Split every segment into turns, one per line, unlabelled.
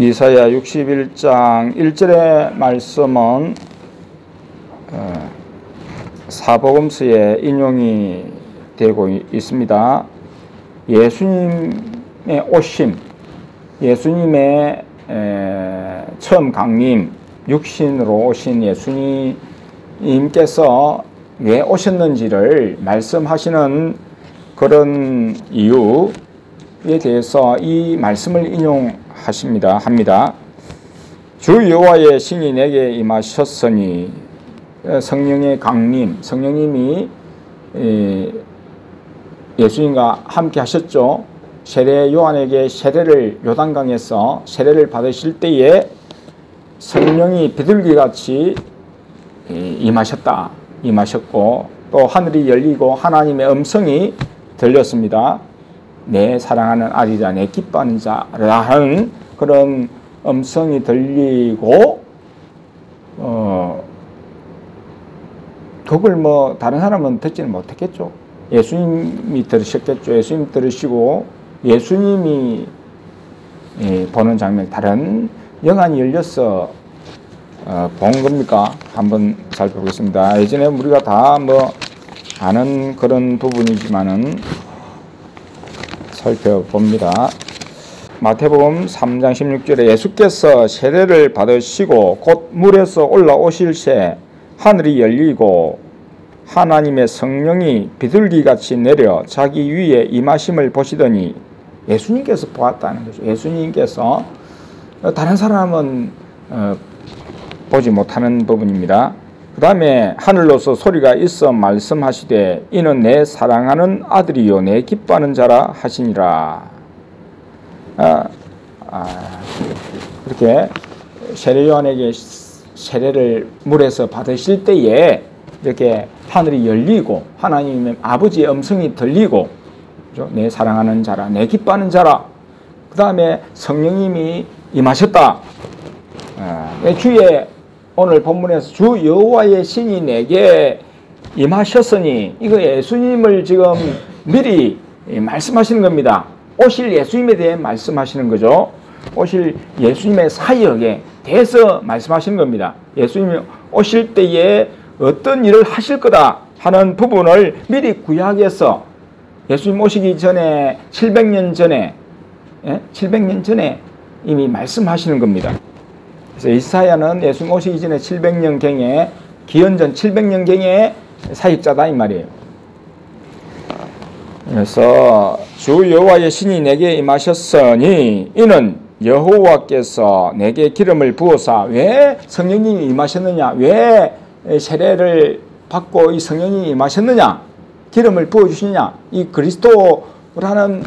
이사야 61장 1절의 말씀은 사복음서에 인용이 되고 있습니다. 예수님의 오심, 예수님의 처음 강림, 육신으로 오신 예수님께서 왜 오셨는지를 말씀하시는 그런 이유에 대해서 이 말씀을 인용합니다. 주 여호와의 신이 내게 임하셨으니, 성령의 강림, 성령님이 예수님과 함께 하셨죠. 세례 요한에게 요단강에서 세례를 받으실 때에 성령이 비둘기같이 임하셨고, 또 하늘이 열리고 하나님의 음성이 들렸습니다. 내 사랑하는 아들이다, 내 기뻐하는 자라 하는 그런 음성이 들리고, 그걸 다른 사람은 듣지는 못했겠죠. 예수님이 들으셨겠죠. 예수님 들으시고 예수님이 보는 장면, 다른 영안이 열려서 본 겁니까? 한번 살펴보겠습니다. 예전에 우리가 다 아는 그런 부분이지만은 살펴봅니다. 마태복음 3장 16절에 예수께서 세례를 받으시고 곧 물에서 올라오실 새 하늘이 열리고 하나님의 성령이 비둘기같이 내려 자기 위에 임하심을 보시더니, 예수님께서 보았다는 거죠. 예수님께서, 다른 사람은 보지 못하는 부분입니다. 그 다음에 하늘로서 소리가 있어 말씀하시되 이는 내 사랑하는 아들이요 내 기뻐하는 자라 하시니라. 그렇게 세례 요한에게 세례를 물에서 받으실 때에 이렇게 하늘이 열리고 하나님의 아버지의 음성이 들리고, 그렇죠? 내 사랑하는 자라, 내 기뻐하는 자라. 그 다음에 성령님이 임하셨다. 주의 오늘 본문에서 주 여호와의 신이 내게 임하셨으니, 이거 예수님을 지금 미리 말씀하시는 겁니다. 오실 예수님에 대해 말씀하시는 거죠. 오실 예수님의 사역에 대해서 말씀하시는 겁니다. 예수님이 오실 때에 어떤 일을 하실 거다 하는 부분을 미리 구약에서 예수님 오시기 전에 700년 전에 이미 말씀하시는 겁니다. 그래서 이사야는 예수님 오시기 전에 700년경에, 기원전 700년경에 사역자다 이 말이에요. 그래서 주 여호와의 신이 내게 임하셨으니 이는 여호와께서 내게 기름을 부어사, 왜 성령님이 임하셨느냐, 왜 세례를 받고 이 성령이 임하셨느냐, 기름을 부어주시느냐. 이 그리스도라는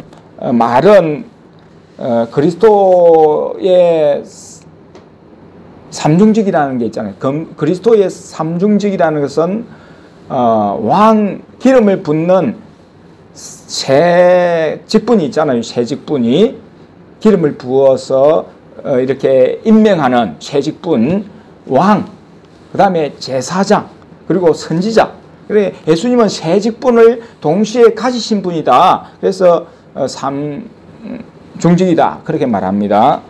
말은 그리스도의 삼중직이라는 게 있잖아요. 그리스도의 삼중직이라는 것은 왕 기름을 붓는 세 직분이 있잖아요. 세 직분이 기름을 부어서 이렇게 임명하는 세 직분, 왕, 그 다음에 제사장, 그리고 선지자. 그래, 예수님은 세 직분을 동시에 가지신 분이다. 그래서 삼중직이다 그렇게 말합니다.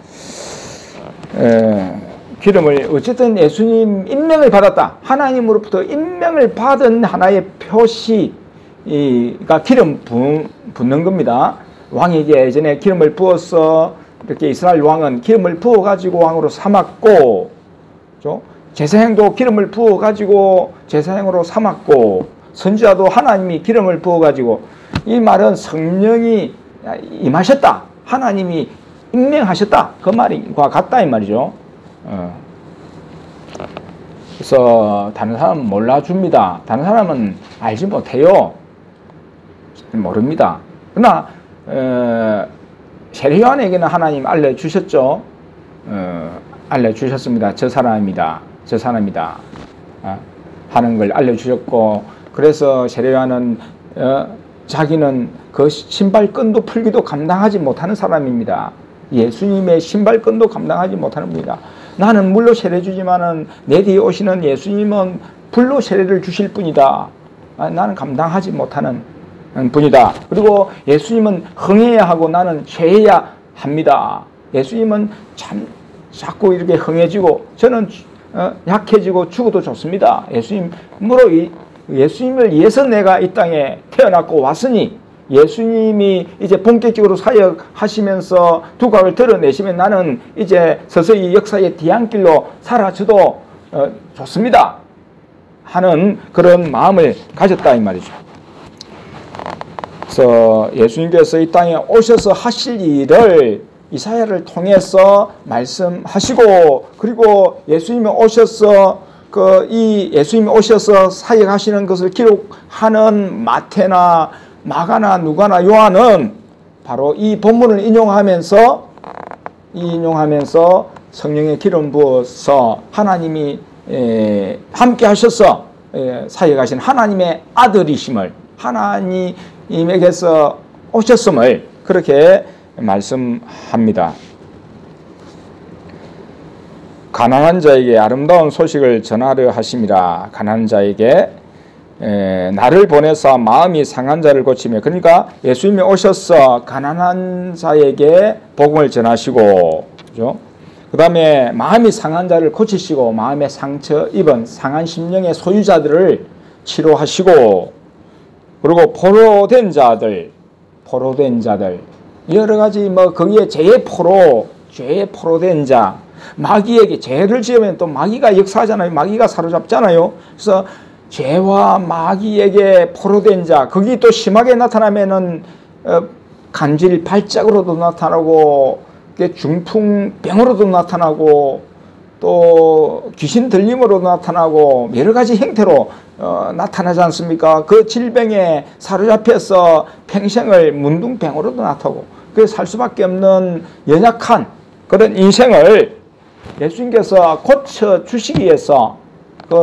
기름을, 어쨌든 예수님 임명을 받았다. 하나님으로부터 임명을 받은 하나의 표시가 기름 붓는 겁니다. 왕에게 예전에 기름을 부어서, 이렇게 이스라엘 왕은 기름을 부어가지고 왕으로 삼았고, 그렇죠? 제사장도 기름을 부어가지고 제사장으로 삼았고, 선지자도 하나님이 기름을 부어가지고, 이 말은 성령이 임하셨다, 하나님이 임명하셨다, 그 말과 같다 이 말이죠. 그래서 다른 사람은 몰라줍니다. 다른 사람은 알지 못해요. 모릅니다. 그러나 세례 요한에게는 하나님 알려주셨죠. 알려주셨습니다. 저 사람이다, 저 사람이다 하는 걸 알려주셨고, 그래서 세례 요한은 자기는 그 신발끈도 풀기도 감당하지 못하는 사람입니다. 예수님의 신발끈도 감당하지 못하는 분이다. 나는 물로 세례 주지만은 내 뒤에 오시는 예수님은 불로 세례를 주실 분이다. 나는 감당하지 못하는 분이다. 그리고 예수님은 흥해야 하고 나는 죄해야 합니다. 예수님은 참 자꾸 이렇게 흥해지고 저는 약해지고 죽어도 좋습니다. 예수님을 위해서 내가 이 땅에 태어났고 왔으니 예수님이 이제 본격적으로 사역하시면서 두각을 드러내시면 나는 이제 서서히 역사의 뒤안길로 사라져도 좋습니다 하는 그런 마음을 가졌다 이 말이죠. 그래서 예수님께서 이 땅에 오셔서 하실 일을 이사야를 통해서 말씀하시고, 그리고 예수님이 오셔서 예수님이 오셔서 사역하시는 것을 기록하는 마태나 마가나 누가나 요한은 바로 이 본문을 인용하면서 성령의 기름 부어서 하나님이 함께 하셔서 사역하신 하나님의 아들이심을, 하나님에게서 오셨음을 그렇게 말씀합니다. 가난한 자에게 아름다운 소식을 전하려 하심이라. 가난한 자에게 나를 보내사 마음이 상한 자를 고치며, 그러니까 예수님이 오셔서 가난한 자에게 복음을 전하시고, 그죠? 그 다음에 마음이 상한 자를 고치시고, 마음에 상처 입은 상한 심령의 소유자들을 치료하시고, 그리고 포로된 자들, 여러 가지 거기에 죄의 포로된 자, 마귀에게 죄를 지으면 또 마귀가 역사하잖아요. 마귀가 사로잡잖아요. 그래서 죄와 마귀에게 포로된 자, 거기 또 심하게 나타나면은 간질 발작으로도 나타나고, 중풍병으로도 나타나고, 또 귀신 들림으로 나타나고, 여러 가지 형태로 나타나지 않습니까? 그 질병에 사로잡혀서 평생을 문둥병으로도 나타나고, 그래서 살 수밖에 없는 연약한 그런 인생을 예수님께서 고쳐주시기 위해서 그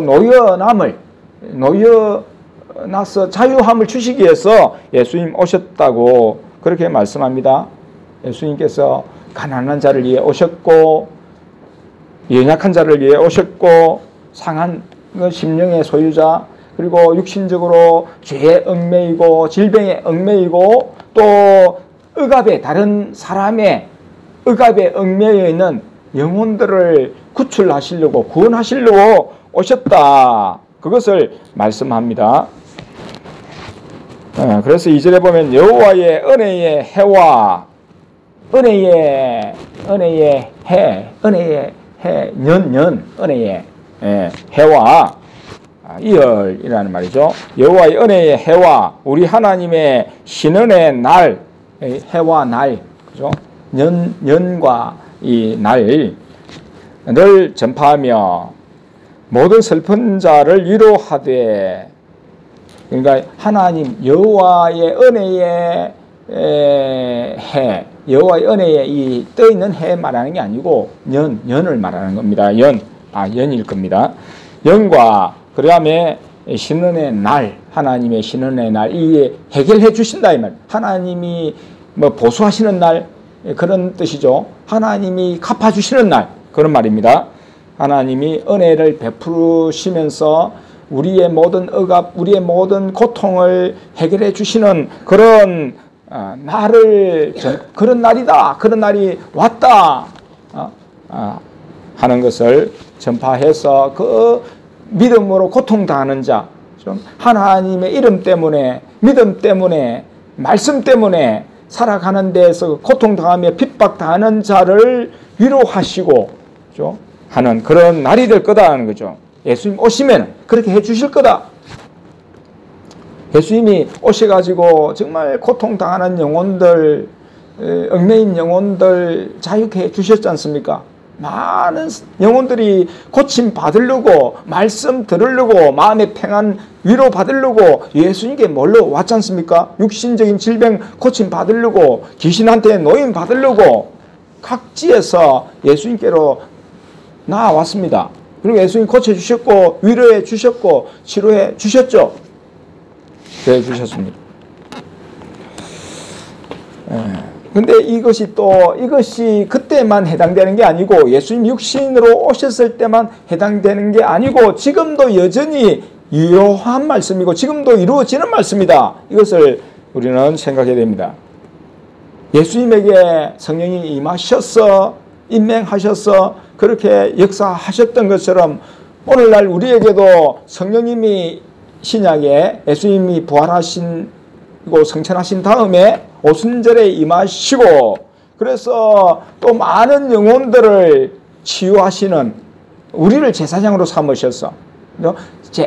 노여나서 자유함을 주시기 위해서 예수님 오셨다고 그렇게 말씀합니다. 예수님께서 가난한 자를 위해 오셨고, 연약한 자를 위해 오셨고, 상한 심령의 소유자, 그리고 육신적으로 죄에 얽매이고 질병에 얽매이고 또 다른 사람의 억압에 얽매여 있는 영혼들을 구출하시려고, 구원하시려고 오셨다, 그것을 말씀합니다. 그래서 2절에 보면 여호와의 은혜의 해와 은혜의 해와 이열이라는 말이죠. 여호와의 은혜의 해와 우리 하나님의 신은의 날, 해와 날, 그죠? 년과 이 날 늘 전파하며 모든 슬픈 자를 위로하되, 그러니까 하나님 여호와의 은혜의 해, 여호와의 은혜의 이 떠 있는 해 말하는 게 아니고 연을 말하는 겁니다. 연일 겁니다. 연과 그 다음에 신은의 날, 하나님의 신은의 날, 이 해결해 주신다 이 말. 하나님이 보수하시는 날, 그런 뜻이죠. 하나님이 갚아주시는 날, 그런 말입니다. 하나님이 은혜를 베푸시면서 우리의 모든 억압, 우리의 모든 고통을 해결해 주시는 그런 그런 날이다, 그런 날이 왔다 하는 것을 전파해서 그 믿음으로 고통당하는 자, 좀 하나님의 이름 때문에, 믿음 때문에, 말씀 때문에 살아가는 데에서 고통당하며 핍박당하는 자를 위로하시고, 그렇죠? 하는 그런 날이 될 거다라는 거죠. 예수님 오시면 그렇게 해 주실 거다. 예수님이 오셔가지고 정말 고통당하는 영혼들, 얽매인 영혼들 자유케 해 주셨지 않습니까? 많은 영혼들이 고침 받으려고, 말씀 들으려고, 마음의 평안 위로 받으려고 예수님께 뭘로 왔지 않습니까? 육신적인 질병 고침 받으려고, 귀신한테 노임 받으려고 각지에서 예수님께로 나왔습니다. 그리고 예수님 고쳐주셨고, 위로해 주셨고, 치료해 주셨죠. 네, 주셨습니다. 근데 이것이 그때만 해당되는 게 아니고, 예수님 육신으로 오셨을 때만 해당되는 게 아니고, 지금도 여전히 유효한 말씀이고, 지금도 이루어지는 말씀이다. 이것을 우리는 생각해야 됩니다. 예수님에게 성령이 임하셔서 임명하셔서 그렇게 역사하셨던 것처럼 오늘날 우리에게도 성령님이 신약에 예수님이 부활하시고 성천하신 다음에 오순절에 임하시고 그래서 또 많은 영혼들을 치유하시는 우리를 제사장으로 삼으셔서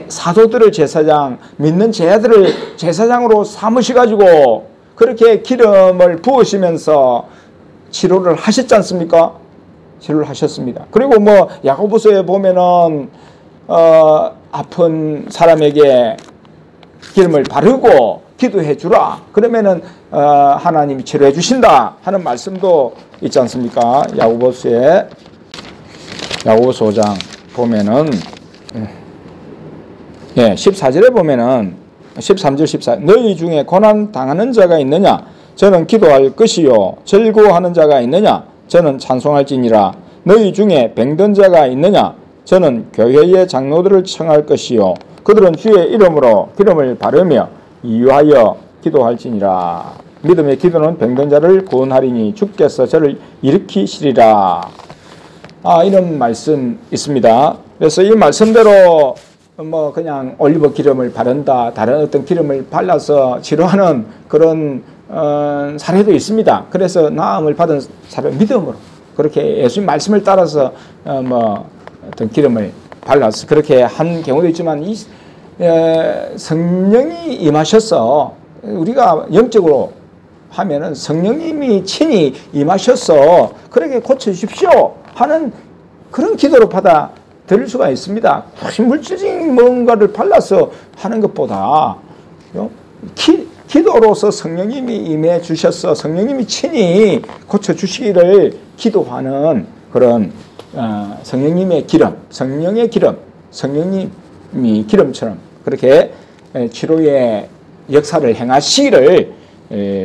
사도들을 제사장, 믿는 제자들을 제사장으로 삼으셔가지고 그렇게 기름을 부으시면서 치료를 하셨지 않습니까? 치료를 하셨습니다. 그리고 뭐 야고보서에 보면은 아픈 사람에게 기름을 바르고 기도해 주라. 그러면은 하나님이 치료해 주신다 하는 말씀도 있지 않습니까? 야고보서 5장 보면은 14절에 보면은 13절 14 너희 중에 고난 당하는 자가 있느냐 저는 기도할 것이요 절구하는 자가 있느냐 저는 찬송할지니라 너희 중에 병든 자가 있느냐 저는 교회의 장로들을 청할 것이요 그들은 주의 이름으로 기름을 바르며 이유하여 기도할지니라 믿음의 기도는 병든 자를 구원하리니 주께서 저를 일으키시리라. 이런 말씀 있습니다. 그래서 이 말씀대로 뭐 그냥 올리브 기름을 바른다 다른 어떤 기름을 발라서 치료하는 그런 사례도 있습니다. 그래서 나음을 받은 사례 믿음으로 그렇게 예수님 말씀을 따라서 뭐 어떤 기름을 발라서 그렇게 한 경우도 있지만 이 성령이 임하셔서 우리가 영적으로 하면은 성령님이 친히 임하셔서 그렇게 고쳐주십시오 하는 그런 기도로 받아들일 수가 있습니다. 물질적인 뭔가를 발라서 하는 것보다 기도로서 성령님이 임해 주셔서 성령님이 친히 고쳐주시기를 기도하는 그런 성령님의 기름, 성령의 기름, 성령님이 기름처럼 그렇게 치료의 역사를 행하시기를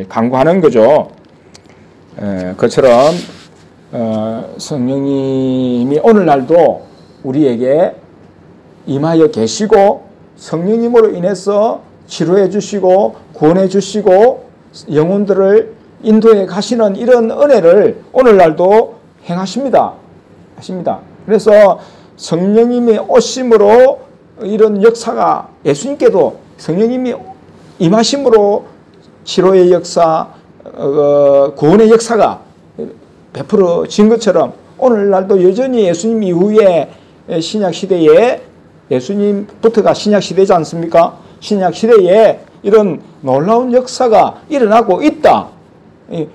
간구하는 거죠. 그처럼 성령님이 오늘날도 우리에게 임하여 계시고 성령님으로 인해서 치료해 주시고 구원해 주시고 영혼들을 인도해 가시는 이런 은혜를 오늘날도 행하십니다. 그래서 성령님이 오심으로 이런 역사가 예수님께도 성령님이 임하심으로 치료의 역사, 구원의 역사가 베풀어진 것처럼 오늘날도 여전히 예수님 이후에 신약시대에 예수님부터가 신약시대지 않습니까? 신약시대에 이런 놀라운 역사가 일어나고 있다.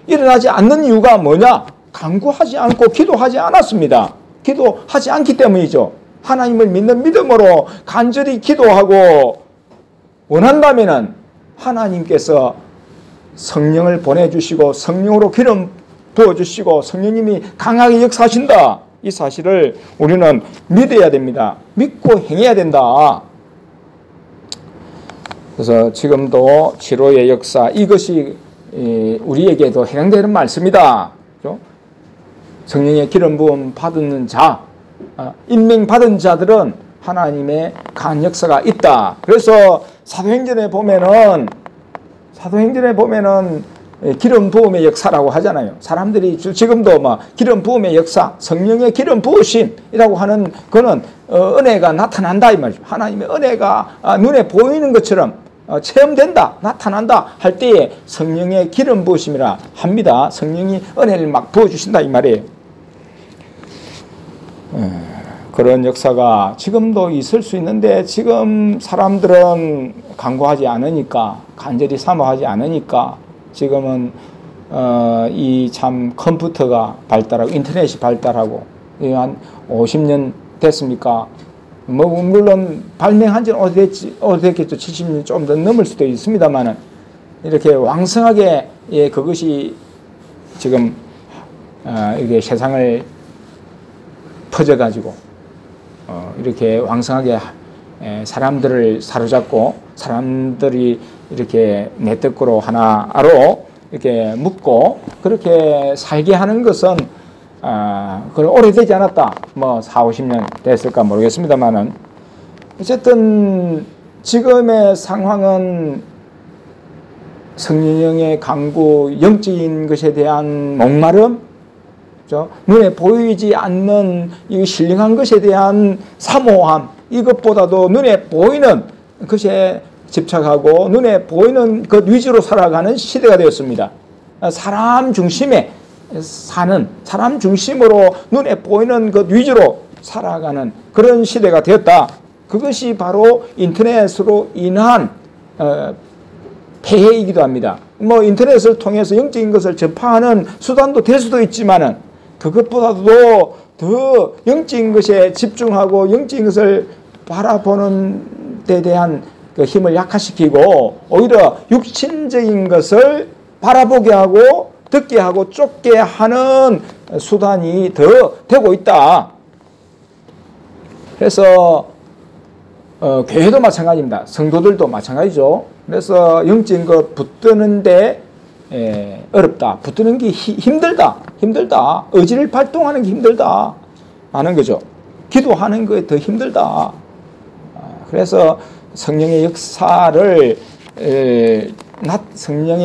일어나지 않는 이유가 뭐냐? 간구하지 않고 기도하지 않았습니다. 기도하지 않기 때문이죠. 하나님을 믿는 믿음으로 간절히 기도하고 원한다면은 하나님께서 성령을 보내주시고 성령으로 기름 부어주시고 성령님이 강하게 역사하신다. 이 사실을 우리는 믿어야 됩니다. 믿고 행해야 된다. 그래서 지금도 치료의 역사 이것이 우리에게도 해당되는 말씀이다. 성령의 기름 부음 받는 자, 임명받은 자들은 하나님의 강한 역사가 있다. 그래서 사도행전에 보면은 기름 부음의 역사라고 하잖아요. 사람들이 지금도 뭐 기름 부음의 역사, 성령의 기름 부으심이라고 하는 그는 은혜가 나타난다 이 말이죠. 하나님의 은혜가 눈에 보이는 것처럼 체험된다, 나타난다 할 때에 성령의 기름 부으심이라 합니다. 성령이 은혜를 막 부어주신다 이 말이에요. 그런 역사가 지금도 있을 수 있는데 지금 사람들은 간구하지 않으니까 간절히 사모하지 않으니까 지금은 이 참 컴퓨터가 발달하고 인터넷이 발달하고 한 50년 됐습니까? 뭐 물론 발명한 지는 오래됐겠죠. 70년 좀 더 넘을 수도 있습니다만은 이렇게 왕성하게 그것이 지금 이게 세상을 퍼져가지고 이렇게 왕성하게 사람들을 사로잡고 사람들이 이렇게 내 뜻으로 하나로 이렇게 묶고 그렇게 살게 하는 것은 그걸 오래되지 않았다. 뭐 40-50년 됐을까 모르겠습니다만은 어쨌든 지금의 상황은 성령의 강구, 영적인 것에 대한 목마름, 그렇죠? 눈에 보이지 않는 이 신령한 것에 대한 사모함, 이것보다도 눈에 보이는 것에 집착하고 눈에 보이는 것 위주로 살아가는 시대가 되었습니다. 사람 중심에 사는, 사람 중심으로 눈에 보이는 것 위주로 살아가는 그런 시대가 되었다. 그것이 바로 인터넷으로 인한 폐해이기도 합니다. 뭐 인터넷을 통해서 영적인 것을 접하는 수단도 될 수도 있지만은 그것보다도 더 영적인 것에 집중하고 영적인 것을 바라보는 데 대한 그 힘을 약화시키고 오히려 육신적인 것을 바라보게 하고 듣게 하고 쫓게 하는 수단이 더 되고 있다. 그래서 교회도 마찬가지입니다. 성도들도 마찬가지죠. 그래서 영적인 것 붙드는데 어렵다. 붙드는 게 힘들다. 의지를 발동하는 게 힘들다 하는 거죠. 기도하는 거에 더 힘들다. 그래서 성령의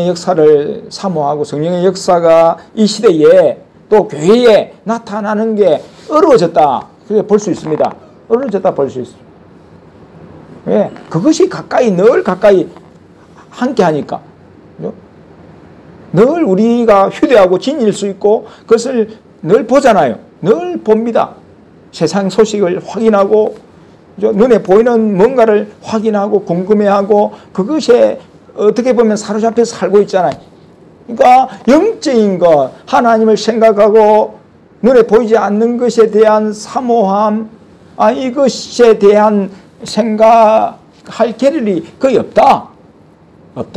역사를 사모하고 성령의 역사가 이 시대에 또 교회에 나타나는 게 어려워졌다. 그렇게 볼 수 있습니다. 어려워졌다 볼 수 있습니다. 왜? 그것이 늘 가까이 함께 하니까. 늘 우리가 휴대하고 지닐 수 있고 그것을 늘 보잖아요. 늘 봅니다. 세상 소식을 확인하고 눈에 보이는 뭔가를 확인하고 궁금해하고 그것에 어떻게 보면 사로잡혀 살고 있잖아요. 그러니까 영적인 것, 하나님을 생각하고 눈에 보이지 않는 것에 대한 사모함, 이것에 대한 생각할 겨를이 거의 없다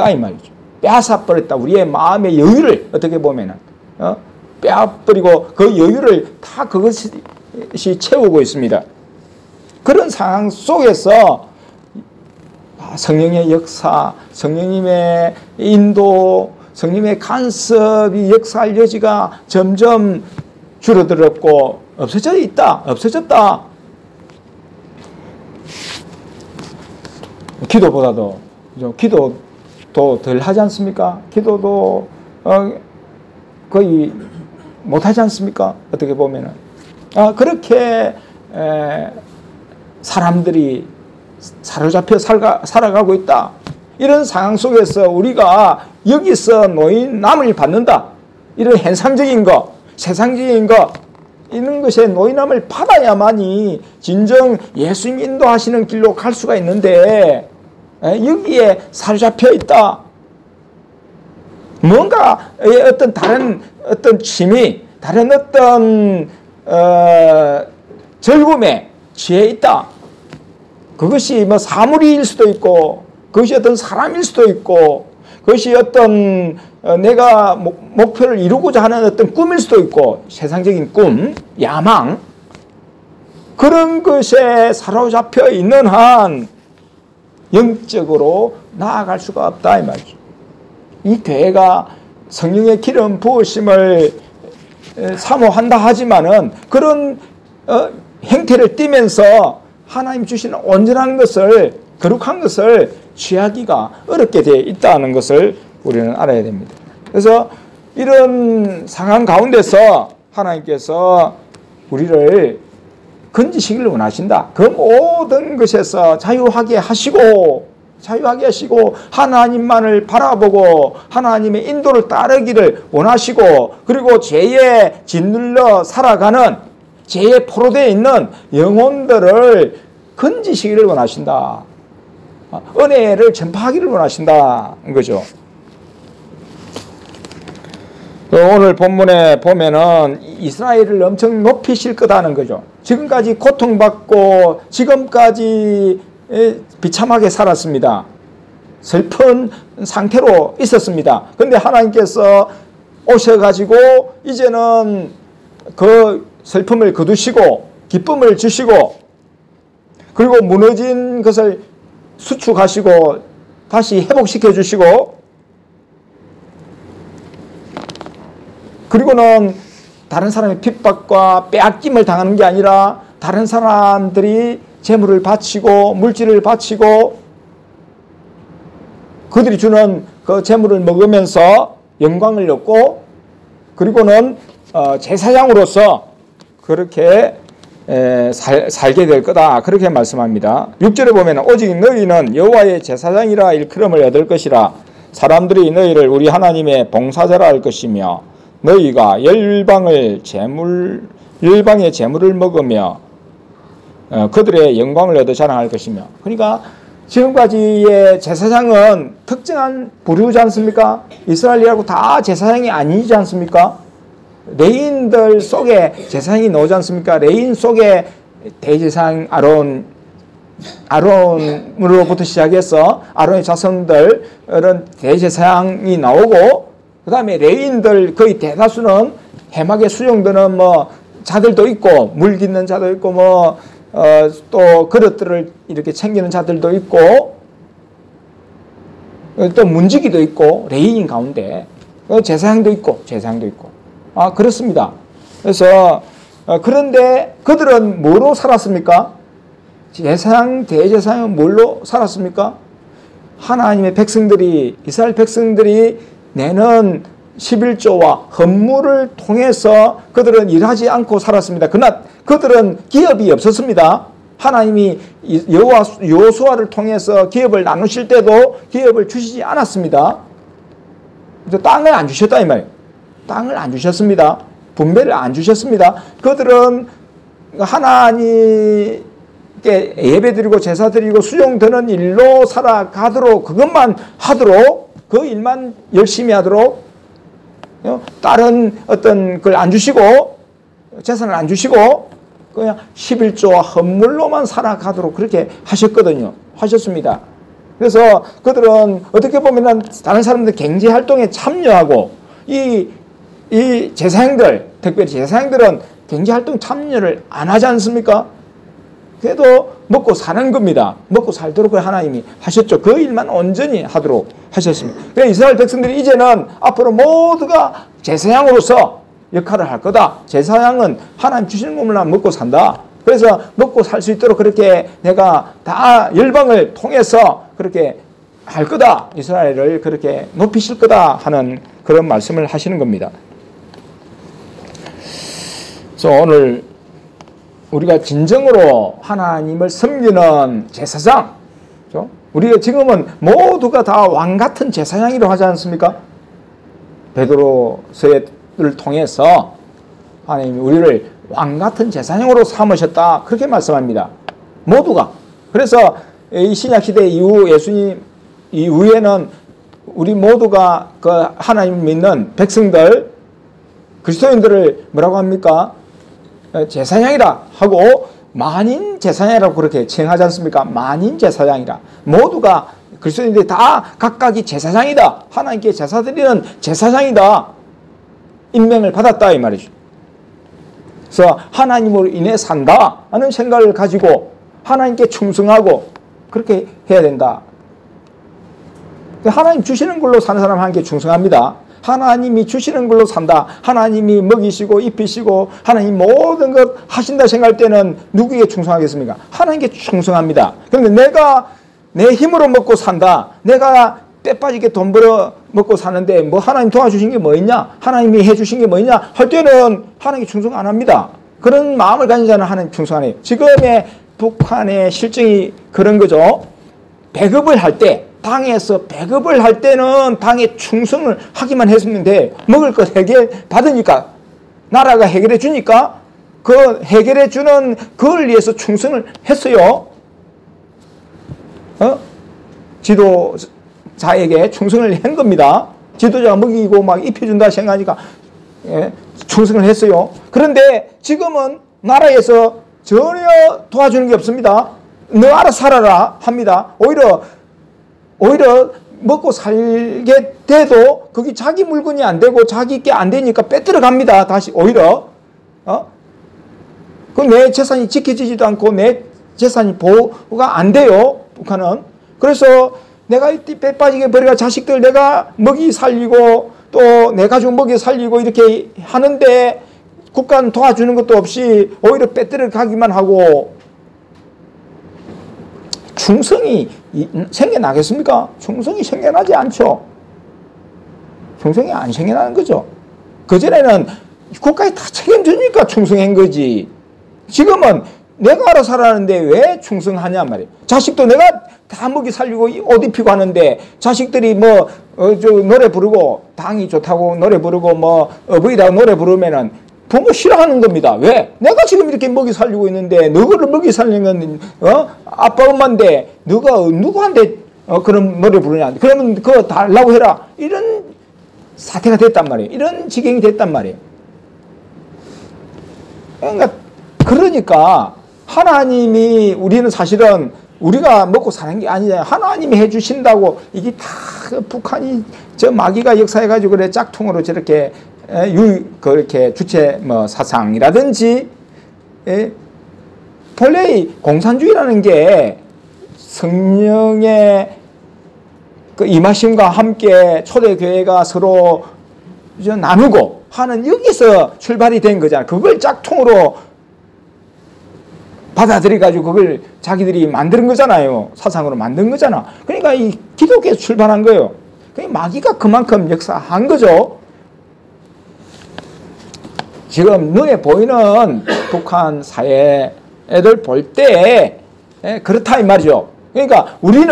이 말이죠. 빼앗아버렸다. 우리의 마음의 여유를 어떻게 보면은 빼앗버리고 그 여유를 다 그것이 채우고 있습니다. 그런 상황 속에서 성령의 역사, 성령님의 인도, 성령님의 간섭이 역사할 여지가 점점 줄어들었고 없어졌다. 기도보다도 기도도 덜 하지 않습니까? 기도도 거의 못하지 않습니까? 어떻게 보면은 그렇게 사람들이 사로잡혀 살아가고 있다. 이런 상황 속에서 우리가 여기서 노인남을 받는다. 이런 현상적인 것, 세상적인 것, 이런 것에 노인남을 받아야만이 진정 예수님 인도하시는 길로 갈 수가 있는데 여기에 사로잡혀 있다. 뭔가 어떤 다른 취미, 다른 어떤 즐거움에 취해 있다. 그것이 뭐 사물일 수도 있고 그것이 어떤 사람일 수도 있고 그것이 어떤 내가 목표를 이루고자 하는 어떤 꿈일 수도 있고 세상적인 꿈, 야망 그런 것에 사로잡혀 있는 한 영적으로 나아갈 수가 없다 이 말이죠. 이 교회가 성령의 기름 부으심을 사모한다 하지만은 그런 행태를 띠면서 하나님 주시는 온전한 것을, 거룩한 것을 취하기가 어렵게 되어 있다는 것을 우리는 알아야 됩니다. 그래서 이런 상황 가운데서 하나님께서 우리를 건지시기를 원하신다. 그 모든 것에서 자유하게 하시고 하나님만을 바라보고 하나님의 인도를 따르기를 원하시고 그리고 죄에 짓눌러 살아가는 죄에 포로되어 있는 영혼들을 건지시기를 원하신다. 은혜를 전파하기를 원하신다는 거죠. 오늘 본문에 보면은 이스라엘을 엄청 높이실 거다는 거죠. 지금까지 고통받고 지금까지 비참하게 살았습니다. 슬픈 상태로 있었습니다. 그런데 하나님께서 오셔가지고 이제는 그 슬픔을 거두시고 기쁨을 주시고 그리고 무너진 것을 수축하시고 다시 회복시켜 주시고 그리고는 다른 사람의 핍박과 빼앗김을 당하는 게 아니라 다른 사람들이 재물을 바치고 물질을 바치고 그들이 주는 그 재물을 먹으면서 영광을 얻고 그리고는 제사장으로서 그렇게 살게 될 거다. 그렇게 말씀합니다. 6절에 보면 오직 너희는 여호와의 제사장이라 일컬음을 얻을 것이라. 사람들이 너희를 우리 하나님의 봉사자라 할 것이며 너희가 열방의 재물을 먹으며 그들의 영광을 얻어 자랑할 것이며. 그러니까 지금까지의 제사장은 특정한 부류지 않습니까? 이스라엘이라고 다 제사장이 아니지 않습니까? 레인들 속에 제사장이 나오지 않습니까? 레인 속에 대제사장 아론으로부터 시작해서 아론의 자손들은 대제사장이 나오고 그 다음에 레인들 거의 대다수는 해막에 수용되는 자들도 있고 물 깃는 자도 있고 또 그릇들을 이렇게 챙기는 자들도 있고 또 문지기도 있고 레인인 가운데 제사장도 있고 그렇습니다. 그래서 그런데 그들은 뭐로 살았습니까? 제사장 대제사장은 뭘로 살았습니까? 하나님의 백성들이 이스라엘 백성들이 내는 11조와 헌물을 통해서 그들은 일하지 않고 살았습니다. 그러나 그들은 기업이 없었습니다. 하나님이 여호수아를 통해서 기업을 나누실 때도 기업을 주시지 않았습니다. 땅을 안 주셨다 이 말이에요. 땅을 안 주셨습니다. 분배를 안 주셨습니다. 그들은 하나님께 예배드리고 제사드리고 수용되는 일로 살아가도록 그것만 하도록 그 일만 열심히 하도록 다른 어떤 걸 안 주시고 재산을 안 주시고 그냥 11조와 헌물로만 살아가도록 그렇게 하셨습니다. 그래서 그들은 어떻게 보면 다른 사람들 경제활동에 참여하고 이 제사장들, 특별히 제사장들은 경제활동 참여를 안 하지 않습니까? 그래도 먹고 사는 겁니다. 먹고 살도록 하나님이 하셨죠. 그 일만 온전히 하도록 하셨습니다. 그래서 이스라엘 백성들이 이제는 앞으로 모두가 제사장으로서 역할을 할 거다. 제사장은 하나님 주시는 것만 먹고 산다. 그래서 먹고 살 수 있도록 그렇게 내가 다 열방을 통해서 그렇게 할 거다. 이스라엘을 그렇게 높이실 거다 하는 그런 말씀을 하시는 겁니다. 그래서 오늘 우리가 진정으로 하나님을 섬기는 제사장, 그렇죠? 우리가 지금은 모두가 다 왕같은 제사장이라고 하지 않습니까? 베드로서를 통해서 하나님이 우리를 왕같은 제사장으로 삼으셨다. 그렇게 말씀합니다. 모두가. 그래서 이 신약시대 이후 예수님 이후에는 우리 모두가 그 하나님 믿는 백성들, 그리스도인들을 뭐라고 합니까? 제사장이라 하고 만인 제사장이라고 그렇게 칭하지 않습니까? 만인 제사장이라. 모두가 그리스도인들이 다 각각이 제사장이다. 하나님께 제사드리는 제사장이다. 임명을 받았다 이 말이죠. 그래서 하나님으로 인해 산다 하는 생각을 가지고 하나님께 충성하고 그렇게 해야 된다. 하나님 주시는 걸로 사는 사람 하나님께 충성합니다. 하나님이 주시는 걸로 산다. 하나님이 먹이시고 입히시고 하나님 모든 것 하신다 생각할 때는 누구에게 충성하겠습니까? 하나님께 충성합니다. 그런데 내가 내 힘으로 먹고 산다. 내가 때 빠지게 돈 벌어 먹고 사는데 뭐 하나님 도와주신 게 뭐 있냐? 하나님이 해주신 게 뭐 있냐? 할 때는 하나님께 충성 안 합니다. 그런 마음을 가진 자는 하나님 충성 안 해요. 지금의 북한의 실정이 그런 거죠. 배급을 할 때 당에서 배급을 할 때는 당에 충성을 하기만 했으면 돼. 먹을 것 해결 받으니까 나라가 해결해 주니까 그 해결해 주는 그걸 위해서 충성을 했어요. 지도자에게 충성을 한 겁니다. 지도자가 먹이고 막 입혀준다 생각하니까 충성을 했어요. 그런데 지금은 나라에서 전혀 도와주는 게 없습니다. 너 알아서 살아라 합니다. 오히려 먹고 살게 돼도 그게 자기 물건이 안 되고 자기 게 안 되니까 빼들어 갑니다. 다시 오히려 그 내 재산이 지켜지지도 않고 내 재산이 보호가 안 돼요. 북한은. 그래서 내가 빼 빠지게 버려가 자식들 내가 먹이 살리고 또 내 가족 먹이 살리고 이렇게 하는데 국가는 도와주는 것도 없이 오히려 빼들어 가기만 하고 충성이 생겨나겠습니까? 충성이 생겨나지 않죠. 충성이 안 생겨나는 거죠. 그전에는 국가에 다 책임지니까 충성한 거지. 지금은 내가 알아서 하라는데 왜 충성하냐 말이에요. 자식도 내가 다 먹이 살리고 옷 입히고 하는데 자식들이 뭐 노래 부르고 당이 좋다고 노래 부르고 뭐 어버이라고 노래 부르면은 부모 싫어하는 겁니다. 왜? 내가 지금 이렇게 먹이 살리고 있는데 너를 먹이 살리는 건 아빠 엄마인데 너가 누구한테 그런 노래 부르냐. 그러면 그거 달라고 해라. 이런 사태가 됐단 말이에요. 이런 지경이 됐단 말이에요. 그러니까 하나님이 우리는 사실은 우리가 먹고 사는 게 아니잖아요. 하나님이 해주신다고 이게 다 북한이 저 마귀가 역사해가지고 그래 짝퉁으로 저렇게 그렇게 주체 뭐 사상이라든지 본래 공산주의라는 게 성령의 그 임하심과 함께 초대교회가 서로 나누고 하는 여기서 출발이 된 거잖아요. 그걸 짝퉁으로 받아들여가지고 그걸 자기들이 만드는 거잖아요. 사상으로 만든 거잖아. 그러니까 이 기독교에서 출발한 거예요. 그러니까 마귀가 그만큼 역사한 거죠. 지금 눈에 보이는 북한 사회 애들 볼 때 그렇다 이 말이죠. 그러니까 우리는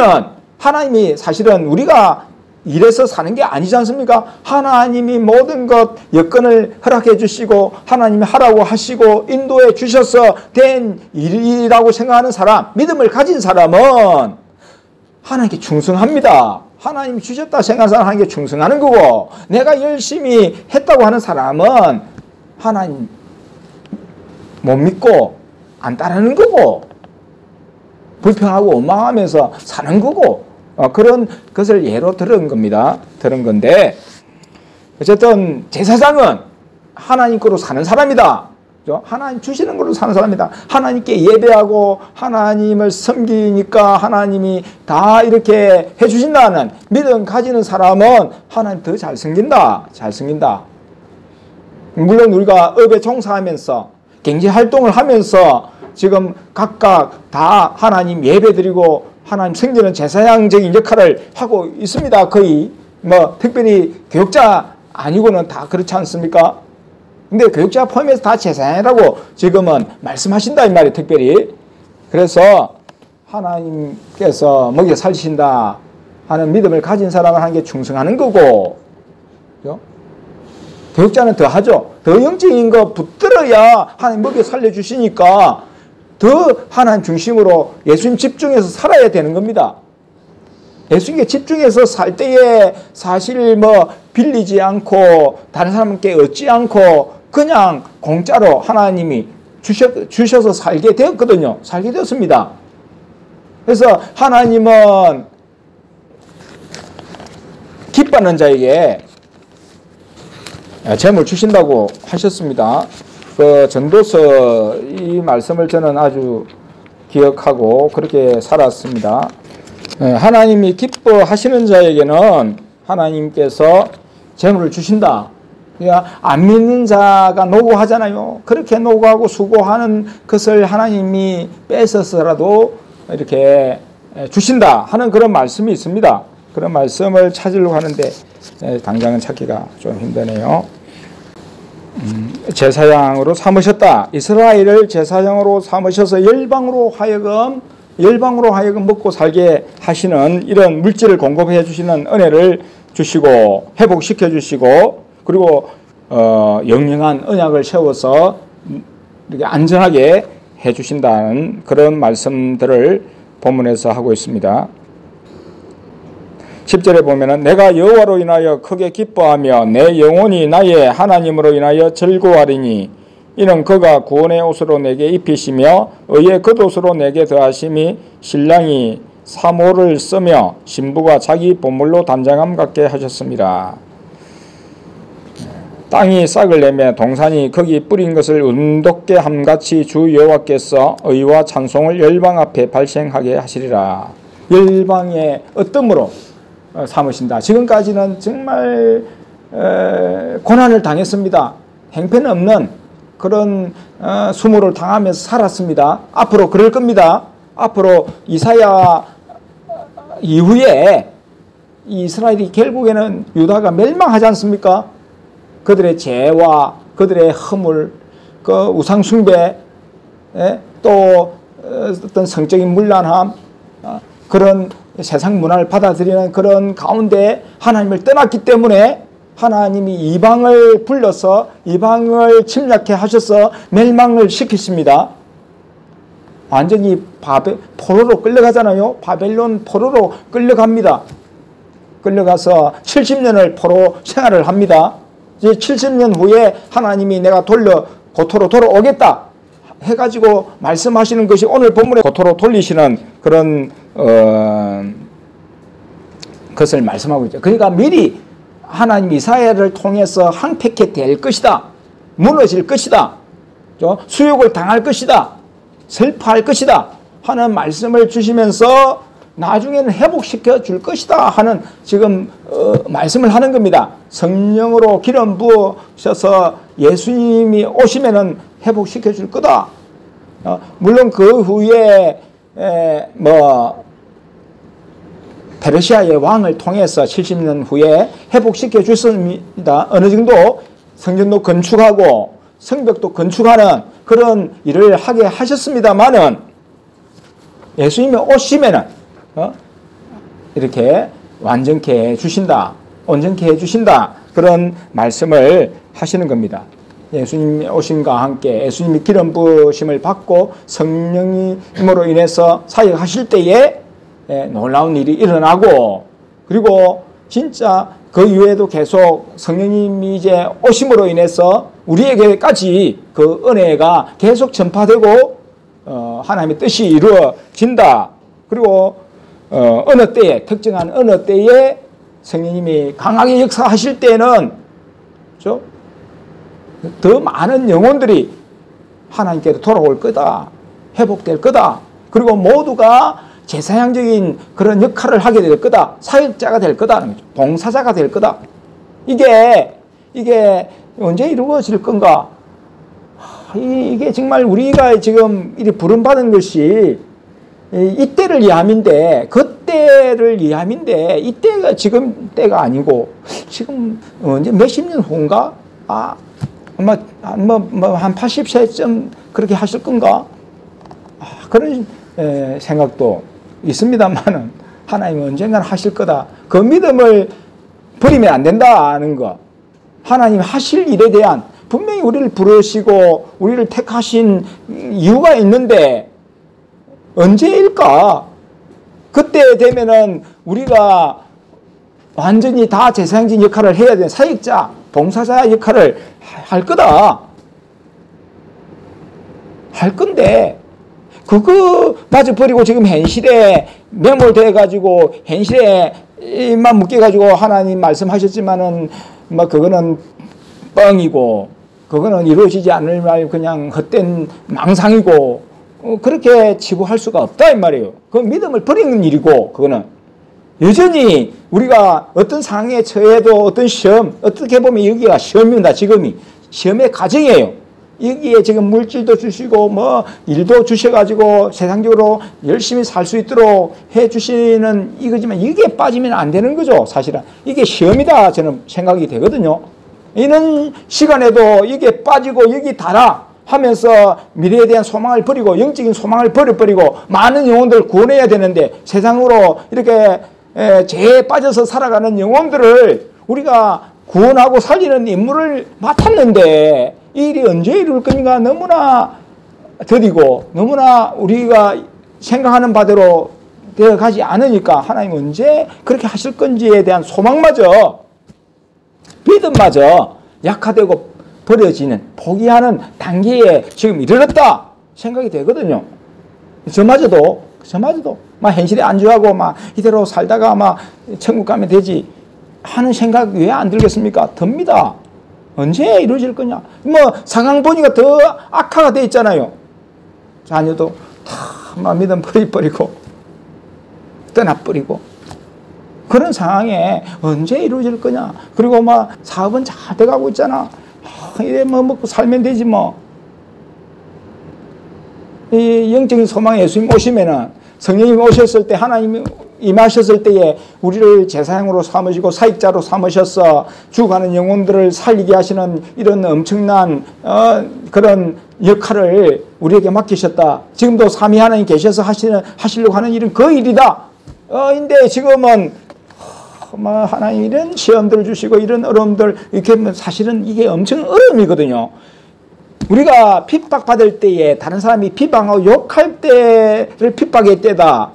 하나님이 사실은 우리가 이래서 사는 게 아니지 않습니까? 하나님이 모든 것 여건을 허락해 주시고 하나님이 하라고 하시고 인도해 주셔서 된 일이라고 생각하는 사람, 믿음을 가진 사람은 하나님께 충성합니다. 하나님이 주셨다 생각하는 사람 하나님께 충성하는 거고, 내가 열심히 했다고 하는 사람은 하나님 못 믿고 안 따르는 거고 불평하고 원망하면서 사는 거고, 그런 것을 예로 들은 겁니다. 들은 건데, 어쨌든 제사장은 하나님 거로 사는 사람이다. 하나님 주시는 거로 사는 사람이다. 하나님께 예배하고 하나님을 섬기니까 하나님이 다 이렇게 해주신다는 믿음 가지는 사람은 하나님 더 잘 섬긴다. 잘 섬긴다. 물론 우리가 업에 종사하면서 경제활동을 하면서 지금 각각 다 하나님 예배드리고 하나님 섬기는 제사장적인 역할을 하고 있습니다. 거의 뭐 특별히 교육자 아니고는 다 그렇지 않습니까? 근데 교육자 포함해서 다 제사장이라고 지금은 말씀하신다 이 말이에요. 특별히. 그래서 하나님께서 먹여 살리신다 하는 믿음을 가진 사람은 하나님께 충성하는 거고, 그죠? 교육자는 더 하죠. 더 영적인 거 붙들어야 하나님 먹여 살려주시니까 더 하나님 중심으로 예수님 집중해서 살아야 되는 겁니다. 예수님께 집중해서 살 때에 사실 뭐 빌리지 않고 다른 사람께 얻지 않고 그냥 공짜로 하나님이 주셔서 살게 되었거든요. 살게 되었습니다. 그래서 하나님은 기뻐하는 자에게 재물 주신다고 하셨습니다. 그 전도서 이 말씀을 저는 아주 기억하고 그렇게 살았습니다. 하나님이 기뻐하시는 자에게는 하나님께서 재물을 주신다. 그러니까 안 믿는 자가 노고하잖아요. 그렇게 노고하고 수고하는 것을 하나님이 뺏어서라도 이렇게 주신다 하는 그런 말씀이 있습니다. 그런 말씀을 찾으려고 하는데 당장은 찾기가 좀 힘드네요. 제사장으로 삼으셨다. 이스라엘을 제사장으로 삼으셔서 열방으로 하여금 먹고 살게 하시는 이런 물질을 공급해 주시는 은혜를 주시고 회복시켜 주시고, 그리고 영영한 언약을 세워서 이렇게 안전하게 해 주신다는 그런 말씀들을 본문에서 하고 있습니다. 10절에 보면은 내가 여호와로 인하여 크게 기뻐하며 내 영혼이 나의 하나님으로 인하여 즐거워하리니 이는 그가 구원의 옷으로 내게 입히시며 의의 겉옷으로 내게 더하심이 신랑이 사모를 쓰며 신부가 자기 보물로 단장함 같게 하셨습니다. 땅이 싹을 내며 동산이 거기 뿌린 것을 운돋게 함같이 주 여호와께서 의와 찬송을 열방 앞에 발생하게 하시리라. 열방의 어뜸으로 삼으신다. 지금까지는 정말 고난을 당했습니다. 형편없는 그런 수모를 당하면서 살았습니다. 앞으로 그럴 겁니다. 앞으로 이사야 이후에 이스라엘이 결국에는 유다가 멸망하지 않습니까? 그들의 죄와 그들의 허물, 그 우상 숭배, 또 어떤 성적인 문란함, 그런 세상 문화를 받아들이는 그런 가운데 하나님을 떠났기 때문에 하나님이 이방을 불러서 이방을 침략해 하셔서 멸망을 시키십니다. 완전히 포로로 끌려가잖아요. 바벨론 포로로 끌려갑니다. 끌려가서 70년을 포로 생활을 합니다. 이제 70년 후에 하나님이 내가 고토로 돌아오겠다 해가지고 말씀하시는 것이 오늘 본문에 고토로 돌리시는 그런 것을 말씀하고 있죠. 그러니까 미리 하나님 이사야를 통해서 항폐케 될 것이다. 무너질 것이다. 수욕을 당할 것이다. 슬퍼할 것이다 하는 말씀을 주시면서 나중에는 회복시켜 줄 것이다 하는 지금 말씀을 하는 겁니다. 성령으로 기름 부으셔서 예수님이 오시면은 회복시켜 줄 거다. 물론 그 후에 페르시아의 왕을 통해서 70년 후에 회복시켜 주셨습니다. 어느 정도 성전도 건축하고 성벽도 건축하는 그런 일을 하게 하셨습니다만은 예수님이 오시면은 이렇게 완전케 해주신다, 온전케 해주신다 그런 말씀을 하시는 겁니다. 예수님이 오심과 함께 예수님이 기름 부으심을 받고 성령님으로 인해서 사역하실 때에 놀라운 일이 일어나고, 그리고 진짜 그 이후에도 계속 성령님이 이제 오심으로 인해서 우리에게까지 그 은혜가 계속 전파되고 하나님의 뜻이 이루어진다. 그리고 어느 때에, 특정한 어느 때에 성령님이 강하게 역사하실 때는 더 많은 영혼들이 하나님께로 돌아올 거다. 회복될 거다. 그리고 모두가 제사장적인 그런 역할을 하게 될 거다. 사역자가 될 거다. 봉사자가 될 거다. 이게 언제 이루어질 건가? 이게 정말 우리가 지금 이렇게 부름받은 것이 이때를 위함인데, 그때를 위함인데, 이때가 지금 때가 아니고, 지금 언제 몇십 년 후인가? 아마 한 80세쯤 그렇게 하실 건가? 그런 생각도 있습니다만은 하나님은 언젠가는 하실 거다. 그 믿음을 버리면 안 된다는 거. 하나님 하실 일에 대한, 분명히 우리를 부르시고 우리를 택하신 이유가 있는데 언제일까? 그때 되면은 우리가 완전히 다 제사장적인 역할을 해야 되는 사역자, 봉사자 역할을 할 거다. 할 건데 그거마저 버리고 지금 현실에 매몰돼가지고 현실에만 묶여가지고 하나님 말씀하셨지만은 그거는 뻥이고 그거는 이루어지지 않을 말 그냥 헛된 망상이고 그렇게 치부할 수가 없다 이 말이에요. 그 믿음을 버리는 일이고, 그거는 여전히 우리가 어떤 상황에 처해도 어떤 시험, 어떻게 보면 여기가 시험입니다. 지금이 시험의 과정이에요. 여기에 지금 물질도 주시고 일도 주셔가지고 세상적으로 열심히 살 수 있도록 해주시는 이거지만 이게 빠지면 안 되는 거죠. 사실은 이게 시험이다 저는 생각이 되거든요. 이런 시간에도 이게 빠지고 여기 달아 하면서 미래에 대한 소망을 버리고 영적인 소망을 버려버리고 많은 영혼들을 구원해야 되는데, 세상으로 이렇게 죄에 빠져서 살아가는 영혼들을 우리가 구원하고 살리는 임무를 맡았는데 이 일이 언제 이룰 거니까 너무나 더디고 너무나 우리가 생각하는 바대로 되어가지 않으니까 하나님 언제 그렇게 하실 건지에 대한 소망마저, 믿음마저 약화되고 버려지는, 포기하는 단계에 지금 이르렀다 생각이 되거든요. 저마저도 현실에 안주하고 이대로 살다가 천국 가면 되지 하는 생각 왜 안 들겠습니까? 듭니다. 언제 이루어질 거냐? 상황 보니까 더 악화가 돼 있잖아요. 자녀도 다 믿음 버리고 떠나버리고 그런 상황에 언제 이루어질 거냐? 그리고 사업은 잘 돼가고 있잖아. 이래 먹고 살면 되지 이 영적인 소망 예수님 오시면은, 성령님이 오셨을 때 하나님이 임하셨을 때에 우리를 제사장으로 삼으시고 사익자로 삼으셔서 죽어가는 영혼들을 살리게 하시는 이런 엄청난 그런 역할을 우리에게 맡기셨다. 지금도 삼위 하나님 계셔서 하시려고 하는 일은 그 일이다. 근데 지금은 하나님 이런 시험들을 주시고 이런 어려움들 이렇게 사실은 이게 엄청 어려움이거든요. 우리가 핍박받을 때에 다른 사람이 비방하고 욕할 때를 핍박의 때다.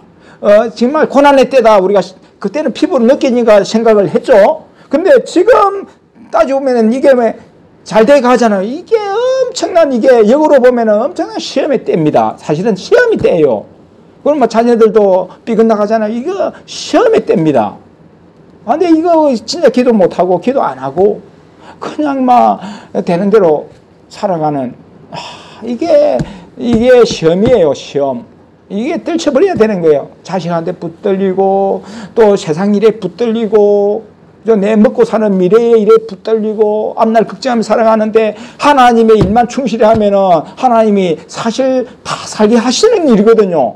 정말 고난의 때다. 우리가 그때는 피부로 느끼니까 생각을 했죠. 근데 지금 따지고 보면 이게 왜 잘 돼 가잖아요. 이게 엄청난 이게 역으로 보면 엄청난 시험의 때입니다. 사실은 시험이 때예요. 그럼 뭐 자녀들도 삐끗나가잖아요. 이거 시험의 때입니다. 근데 이거 진짜 기도 못하고 기도 안 하고 그냥 막 되는 대로 살아가는 이게 시험이에요. 시험. 이게 떨쳐버려야 되는 거예요. 자식한테 붙들리고 또 세상 일에 붙들리고 내 먹고 사는 미래의 일에 붙들리고 앞날 걱정하며 살아가는데 하나님의 일만 충실히 하면은 하나님이 사실 다 살게 하시는 일이거든요.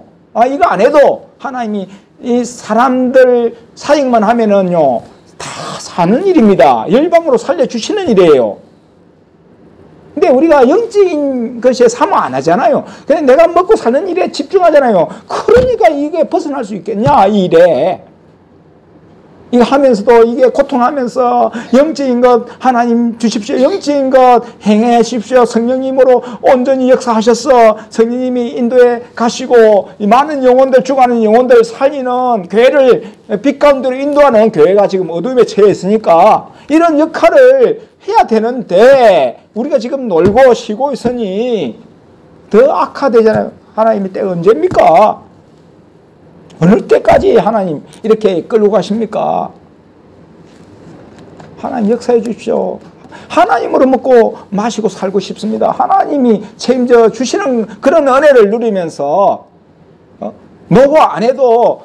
이거 안 해도 하나님이 이 사람들 사역만 하면은요 다 사는 일입니다. 열방으로 살려주시는 일이에요. 근데 우리가 영적인 것에 사모 안 하잖아요. 그냥 내가 먹고 사는 일에 집중하잖아요. 그러니까 이게 벗어날 수 있겠냐, 이 일에. 이거 하면서도 이게 고통하면서 영적인 것 하나님 주십시오. 영적인 것 행하십시오. 성령님으로 온전히 역사하셔서 성령님이 인도에 가시고 이 많은 영혼들 죽어가는 영혼들 살리는 교회를 빛 가운데로 인도하는 교회가 지금 어둠에 처해 있으니까 이런 역할을 해야 되는데 우리가 지금 놀고 쉬고 있으니 더 악화되잖아요. 하나님의 때가 언제입니까? 어느 때까지 하나님 이렇게 끌고 가십니까? 하나님 역사해 주십시오. 하나님으로 먹고 마시고 살고 싶습니다. 하나님이 책임져 주시는 그런 은혜를 누리면서 뭐고 안 해도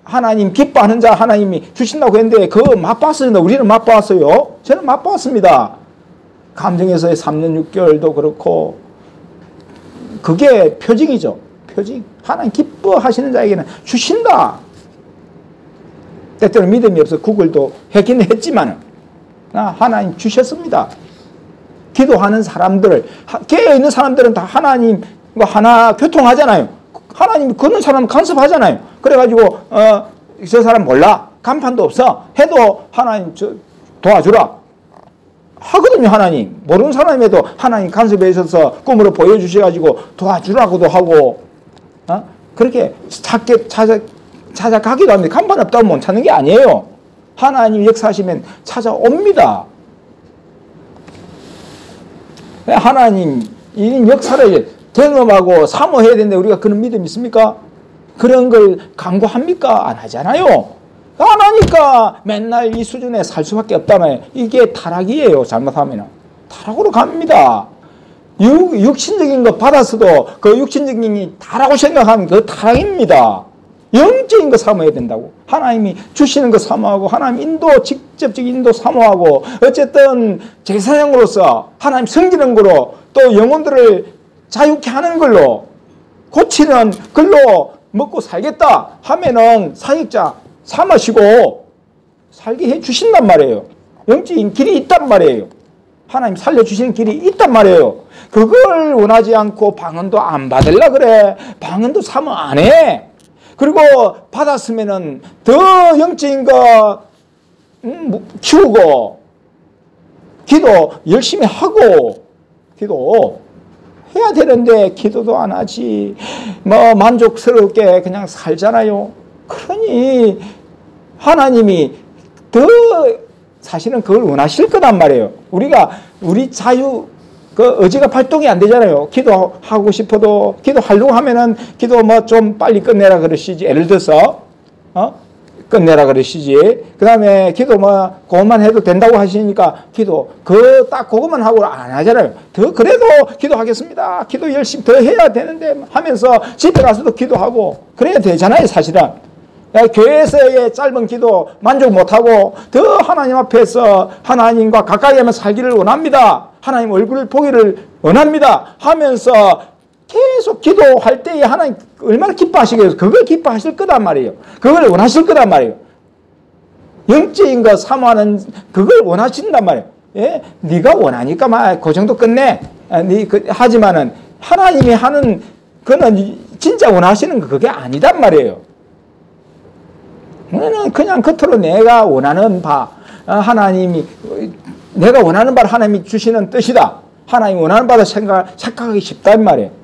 하나님 기뻐하는 자 하나님이 주신다고 했는데 그거 맛봤어요. 우리는 맛봤어요. 저는 맛봤습니다. 감정에서의 3년 6개월도 그렇고 그게 표징이죠. 표징. 하나님 기뻐하시는 자에게는 주신다. 때때로 믿음이 없어 구글도 했기는 했지만 하나님 주셨습니다. 기도하는 사람들, 깨어있는 사람들은 다 하나님과 하나 교통하잖아요. 하나님 그런 사람 간섭하잖아요. 그래가지고 저 사람 몰라. 간판도 없어. 해도 하나님 도와주라. 하거든요. 하나님. 모르는 사람에도 하나님 간섭해 있어서 꿈으로 보여주셔가지고 도와주라고도 하고 그렇게 찾아가기도 합니다. 간판 없다고 못 찾는 게 아니에요. 하나님 역사하시면 찾아옵니다. 하나님 이 역사를 경험하고 사모해야 되는데 우리가 그런 믿음이 있습니까? 그런 걸 강구합니까? 안 하잖아요. 안 하니까 맨날 이 수준에 살 수밖에 없다면 이게 타락이에요. 잘못하면 타락으로 갑니다. 육신적인 거 받았어도 그 육신적인 게 다라고 생각하면 그 타락입니다. 영적인 거 사모해야 된다고. 하나님이 주시는 거 사모하고 하나님 인도 직접적인 인도 사모하고 어쨌든 제사장으로서 하나님 섬기는 거로 또 영혼들을 자유케 하는 걸로 고치는 걸로 먹고 살겠다 하면은 사역자 삼으시고 살게 해 주신단 말이에요. 영적인 길이 있단 말이에요. 하나님 살려주시는 길이 있단 말이에요. 그걸 원하지 않고 방언도 안 받으려 그래. 방언도 사모 안 해. 그리고 받았으면은 더 영적인 거 키우고 기도 열심히 하고 기도 해야 되는데 기도도 안 하지. 뭐 만족스럽게 그냥 살잖아요. 그러니 하나님이 더 사실은 그걸 원하실 거단 말이에요. 우리 자유 그 의지가 발동이 안 되잖아요. 기도하고 싶어도 기도하려고 하면은 기도 뭐 좀 빨리 끝내라 그러시지. 예를 들어서 끝내라 그러시지. 그 다음에 기도 뭐 그것만 해도 된다고 하시니까 기도 딱 그것만 하고 안 하잖아요. 더 그래도 기도하겠습니다. 기도 열심히 더 해야 되는데 하면서 집에 가서도 기도하고 그래야 되잖아요. 사실은. 교회에서의 짧은 기도 만족 못하고 더 하나님 앞에서 하나님과 가까이 하면 살기를 원합니다. 하나님 얼굴을 보기를 원합니다. 하면서 계속 기도할 때에 하나님 얼마나 기뻐하시겠어요? 그걸 기뻐하실 거단 말이에요. 그걸 원하실 거단 말이에요. 영적인 거 사모하는 그걸 원하신단 말이에요. 예? 네가 원하니까 그 정도 끝내. 하지만은 하나님이 하는 그는 진짜 원하시는 거 그게 아니단 말이에요. 그냥 겉으로 내가 원하는 바 하나님이 내가 원하는 바를 하나님이 주시는 뜻이다. 하나님이 원하는 바를 착각하기 쉽단 말이에요.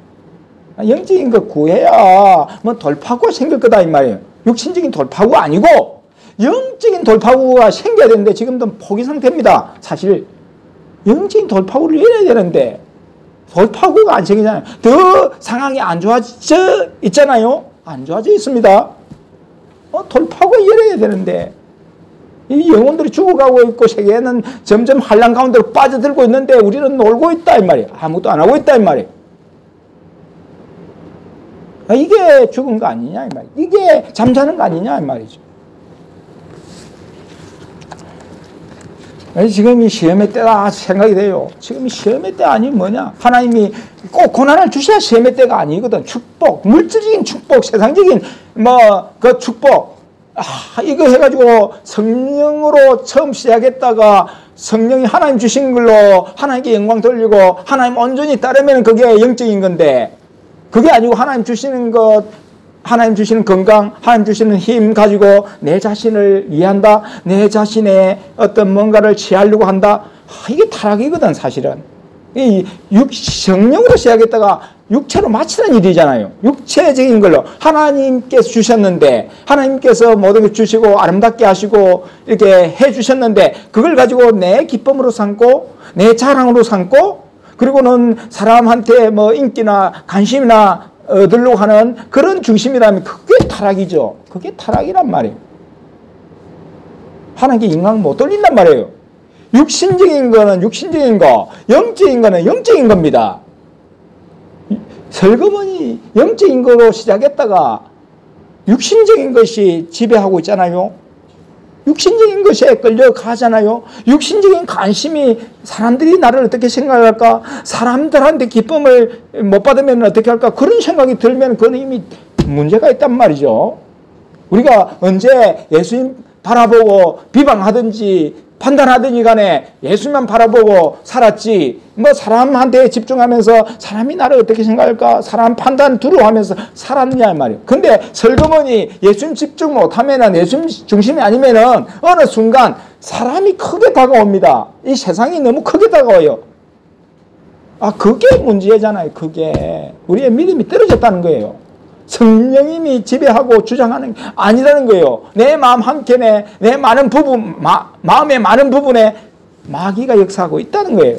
영적인 거 구해야 뭐 돌파구가 생길 거다 이 말이에요. 육신적인 돌파구가 아니고 영적인 돌파구가 생겨야 되는데 지금도 포기 상태입니다. 사실 영적인 돌파구를 열어야 되는데 돌파구가 안 생기잖아요. 더 상황이 안 좋아져 있잖아요. 안 좋아져 있습니다. 돌파구가 열어야 되는데 이 영혼들이 죽어가고 있고 세계는 점점 한란 가운데로 빠져들고 있는데 우리는 놀고 있다 이 말이에요. 아무것도 안 하고 있다 이 말이에요. 이게 죽은 거 아니냐 이 말이에요. 이게 잠자는 거 아니냐 이 말이죠. 지금 이 시험의 때다 생각이 돼요. 지금 이 시험의 때 아니면 뭐냐? 하나님이 꼭 고난을 주셔야 시험의 때가 아니거든. 축복, 물질적인 축복, 세상적인 그 축복. 이거 해가지고 성령으로 처음 시작했다가 성령이 하나님 주신 걸로 하나님께 영광 돌리고 하나님 온전히 따르면 그게 영적인 건데 그게 아니고 하나님 주시는 것, 하나님 주시는 건강, 하나님 주시는 힘 가지고 내 자신을 이해한다. 내 자신의 어떤 뭔가를 취하려고 한다. 이게 타락이거든 사실은. 이 성령으로 시작했다가 육체로 마치는 일이잖아요. 육체적인 걸로 하나님께서 주셨는데 하나님께서 모든 걸 주시고 아름답게 하시고 이렇게 해주셨는데 그걸 가지고 내 기쁨으로 삼고 내 자랑으로 삼고 그리고는 사람한테 뭐 인기나 관심이나 얻으려고 하는 그런 중심이라면 그게 타락이죠. 그게 타락이란 말이에요. 하나님께 인강 못 돌린단 말이에요. 육신적인 거는 육신적인 거, 영적인 거는 영적인 겁니다. 설거머니 영적인 거로 시작했다가 육신적인 것이 지배하고 있잖아요. 육신적인 것에 끌려가잖아요. 육신적인 관심이 사람들이 나를 어떻게 생각할까? 사람들한테 기쁨을 못 받으면 어떻게 할까? 그런 생각이 들면 그건 이미 문제가 있단 말이죠. 우리가 언제 예수님 바라보고 비방하든지 판단하든지 간에 예수님만 바라보고 살았지 뭐 사람한테 집중하면서 사람이 나를 어떻게 생각할까 사람 판단 두려워하면서 살았냐 말이에요. 근데 설거머니 예수님 집중 못하면은 예수님 중심이 아니면은 어느 순간 사람이 크게 다가옵니다. 이 세상이 너무 크게 다가와요. 그게 문제잖아요. 그게 우리의 믿음이 떨어졌다는 거예요. 성령님이 지배하고 주장하는 게 아니라는 거예요. 내 마음 한켠에 내 많은 부분, 마음의 많은 부분에 마귀가 역사하고 있다는 거예요.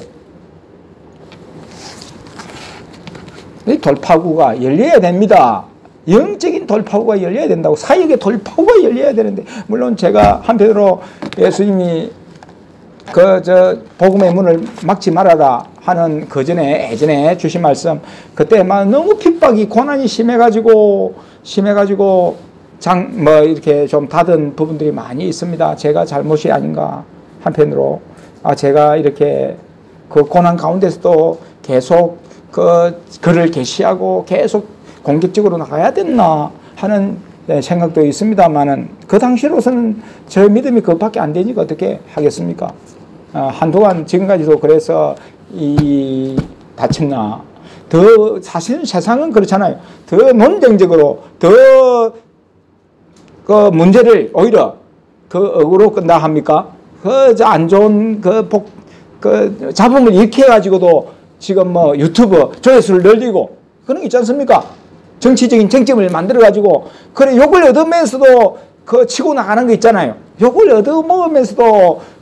이 돌파구가 열려야 됩니다. 영적인 돌파구가 열려야 된다고. 사역의 돌파구가 열려야 되는데 물론 제가 한편으로 예수님이 복음의 문을 막지 말아라 하는 예전에 주신 말씀 그때 막 너무 핍박이 고난이 심해가지고 이렇게 좀 닫은 부분들이 많이 있습니다. 제가 잘못이 아닌가 한편으로 제가 이렇게 그 고난 가운데서도 계속 그를 계시하고 계속 공격적으로 나가야 됐나 하는 생각도 있습니다만은 그 당시로서는 저 믿음이 그것밖에 안 되니까 어떻게 하겠습니까? 한동안 지금까지도 그래서 다쳤나. 사실은 세상은 그렇잖아요. 더 논쟁적으로, 그 문제를 오히려 억으로 끝나 합니까? 안 좋은 잡음을 일으켜가지고도 지금 유튜브 조회수를 늘리고 그런 게 있지 않습니까? 정치적인 쟁점을 만들어가지고, 그래, 욕을 얻으면서도 치고 나가는 거 있잖아요. 욕을 얻어먹으면서도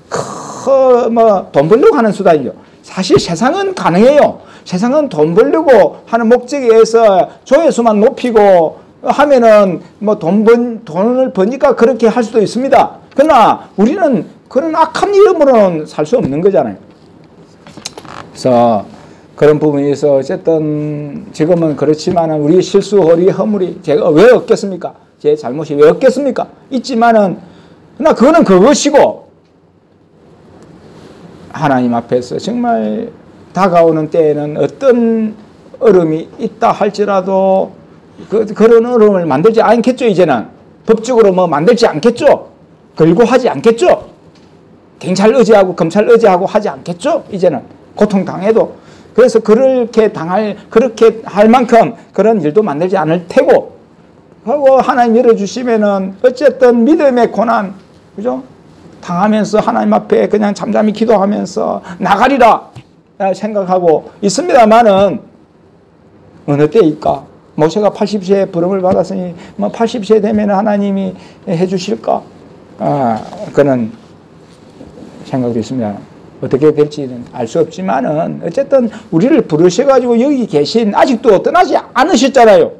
돈 벌려고 하는 수단이죠. 사실 세상은 가능해요. 세상은 돈 벌려고 하는 목적에 의해서 조회수만 높이고 하면은 돈을 버니까 그렇게 할 수도 있습니다. 그러나 우리는 그런 악한 이름으로는 살 수 없는 거잖아요. 그래서 그런 부분에서 어쨌든 지금은 그렇지만 우리의 실수, 우리의 허물이 제가 왜 없겠습니까? 제 잘못이 왜 없겠습니까? 있지만은 그러나 그거는 그것이고 하나님 앞에서 정말 다가오는 때에는 어려움이 있다 할지라도 그런 어려움을 만들지 않겠죠. 이제는 법적으로 뭐 만들지 않겠죠. 걸고 하지 않겠죠. 경찰 의지하고 검찰 의지하고 하지 않겠죠. 이제는 고통당해도. 그래서 그렇게 할 만큼 그런 일도 만들지 않을 테고, 하고 하나님 열어주시면은 어쨌든 믿음의 고난, 그죠? 당하면서 하나님 앞에 그냥 잠잠히 기도하면서 나가리라 생각하고 있습니다만은 어느 때일까? 모세가 80세에 부름을 받았으니 뭐 80세 되면 하나님이 해주실까? 그는 생각도 있습니다. 어떻게 될지는 알 수 없지만은 어쨌든 우리를 부르셔가지고 여기 계신, 아직도 떠나지 않으셨잖아요.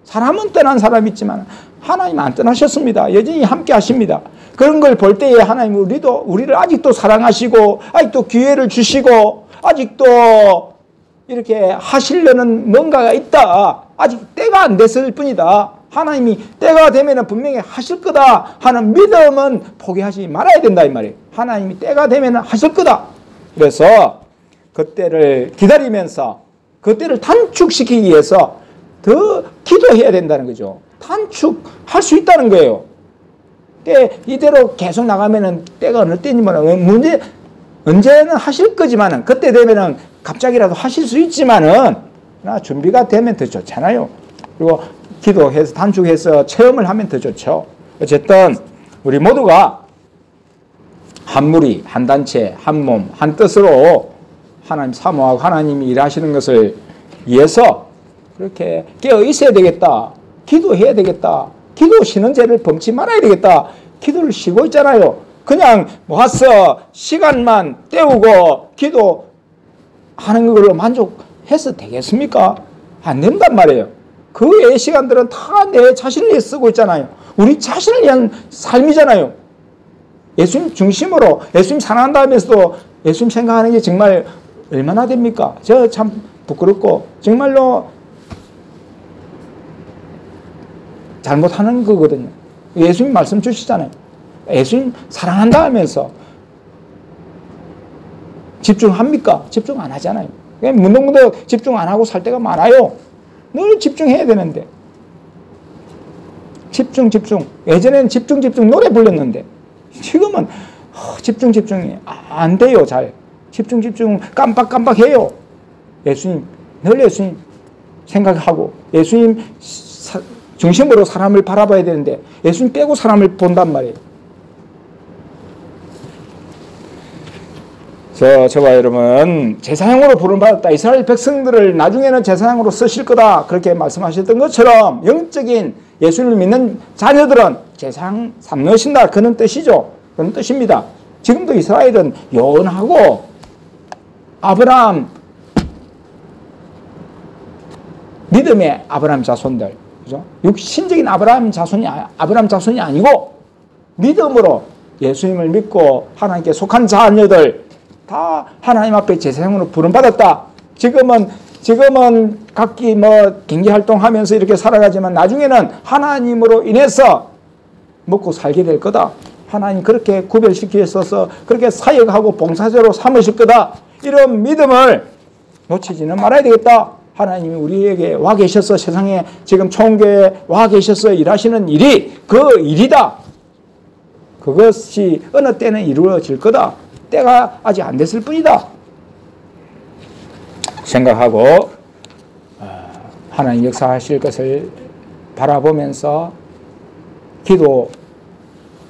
사람은 떠난 사람이 있지만 하나님 안 떠나셨습니다. 여전히 함께 하십니다. 그런 걸 볼 때에 하나님 우리를 아직도 사랑하시고 아직도 기회를 주시고 아직도 이렇게 하시려는 뭔가가 있다. 아직 때가 안 됐을 뿐이다. 하나님이 때가 되면 분명히 하실 거다 하는 믿음은 포기하지 말아야 된다 이 말이에요. 하나님이 때가 되면 하실 거다. 그래서 그때를 기다리면서 그때를 단축시키기 위해서 더 기도해야 된다는 거죠. 단축할 수 있다는 거예요. 때 이대로 계속 나가면은 때가 어느 때인지 문제 언제는 하실 거지만은 그때 되면은 갑자기라도 하실 수 있지만은 준비가 되면 더 좋잖아요. 그리고 기도해서 단축해서 체험을 하면 더 좋죠. 어쨌든 우리 모두가 한 무리, 한 단체, 한 몸, 한 뜻으로 하나님 사모하고 하나님이 일하시는 것을 위해서 그렇게 깨어 있어야 되겠다. 기도해야 되겠다. 기도 쉬는 죄를 범치 말아야 되겠다. 기도를 쉬고 있잖아요. 그냥 와서 시간만 때우고 기도하는 걸로 만족해서 되겠습니까? 안 된단 말이에요. 그 외의 시간들은 다 내 자신을 위해 쓰고 있잖아요. 우리 자신을 위한 삶이잖아요. 예수님 중심으로 예수님 사랑한다면서도 예수님 생각하는 게 정말 얼마나 됩니까? 저 참 부끄럽고 정말로 잘못하는 거거든요. 예수님 말씀 주시잖아요. 예수님 사랑한다 하면서 집중합니까? 집중 안 하잖아요. 문득문득 집중 안 하고 살 때가 많아요. 늘 집중해야 되는데. 집중. 예전에는 집중 노래 불렀는데 지금은 집중이 안 돼요. 잘. 집중 깜빡해요. 예수님, 늘 예수님 생각하고 예수님 중심으로 사람을 바라봐야 되는데 예수님 빼고 사람을 본단 말이에요. 저와 여러분 제사장으로 부름받았다. 이스라엘 백성들을 나중에는 제사장으로 쓰실 거다. 그렇게 말씀하셨던 것처럼 영적인 예수를 믿는 자녀들은 제사장 삼으신다. 그런 뜻이죠. 그런 뜻입니다. 지금도 이스라엘은 요원하고 아브라함 믿음의 아브라함 자손들, 그죠? 육신적인 아브라함 자손이 아니고 믿음으로 예수님을 믿고 하나님께 속한 자녀들 다 하나님 앞에 제사장으로 부름받았다. 지금은 각기 경제 활동하면서 이렇게 살아가지만 나중에는 하나님으로 인해서 먹고 살게 될 거다. 하나님 그렇게 구별시키셔서 그렇게 사역하고 봉사자로 삼으실 거다. 이런 믿음을 놓치지는 말아야 되겠다. 하나님이 우리에게 와 계셔서 세상에 지금 총교에 와 계셔서 일하시는 일이 그 일이다. 그것이 어느 때는 이루어질 거다. 때가 아직 안 됐을 뿐이다. 생각하고 하나님 역사하실 것을 바라보면서 기도에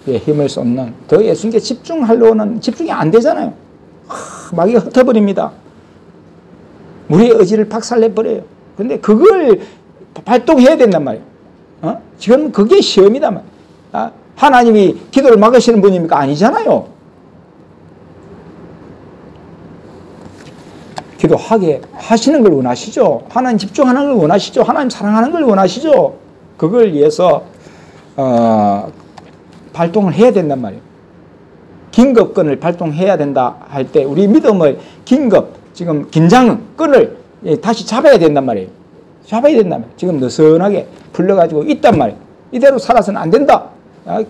힘을 쏟는, 더 예수님께 집중하려는 집중이 안 되잖아요. 막 흩어버립니다. 우리의 의지를 박살내버려요. 근데 그걸 발동해야 된단 말이에요. 지금 그게 시험이단 말이에요. 하나님이 기도를 막으시는 분입니까? 아니잖아요. 기도하게 하시는 걸 원하시죠. 하나님 집중하는 걸 원하시죠. 하나님 사랑하는 걸 원하시죠. 그걸 위해서 발동을 해야 된단 말이에요. 긴급끈을 발동해야 된다 할 때 우리 믿음의 지금 긴장끈을 다시 잡아야 된단 말이에요. 잡아야 된단 말이에요. 지금 느슨하게 풀려가지고 있단 말이에요. 이대로 살아서는 안 된다.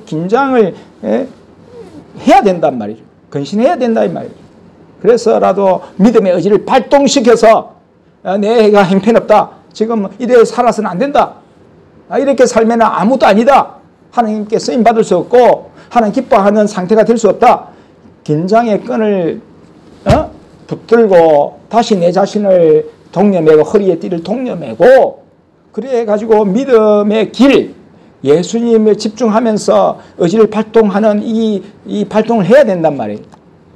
긴장을 해야 된단 말이죠. 근신해야 된다 이 말이에요. 그래서라도 믿음의 의지를 발동시켜서 내가 형편없다. 지금 이래 살아서는 안 된다. 이렇게 살면 아무도 아니다. 하나님께 쓰임받을 수 없고 하나님 기뻐하는 상태가 될 수 없다. 긴장의 끈을 붙들고 다시 내 자신을 동여매고 허리에 띠를 동여매고 그래가지고 믿음의 길 예수님에 집중하면서 의지를 발동하는 이 발동을 해야 된단 말이에요.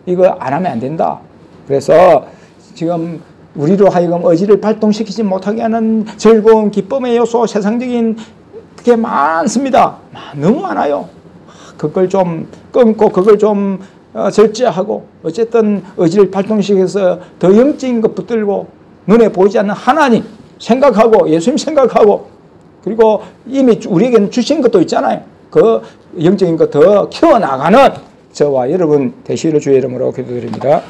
이거 안 하면 안 된다. 그래서 지금 우리로 하여금 의지를 발동시키지 못하게 하는 즐거운 기쁨의 요소 세상적인 그게 많습니다. 너무 많아요. 그걸 좀 끊고 그걸 좀 절제하고 어쨌든 의지를 발동시켜서 더 영적인 것 붙들고 눈에 보이지 않는 하나님 생각하고 예수님 생각하고 그리고 이미 우리에게는 주신 것도 있잖아요. 그 영적인 것 더 키워나가는 저와 여러분 되시기를 주의 이름으로 기도드립니다.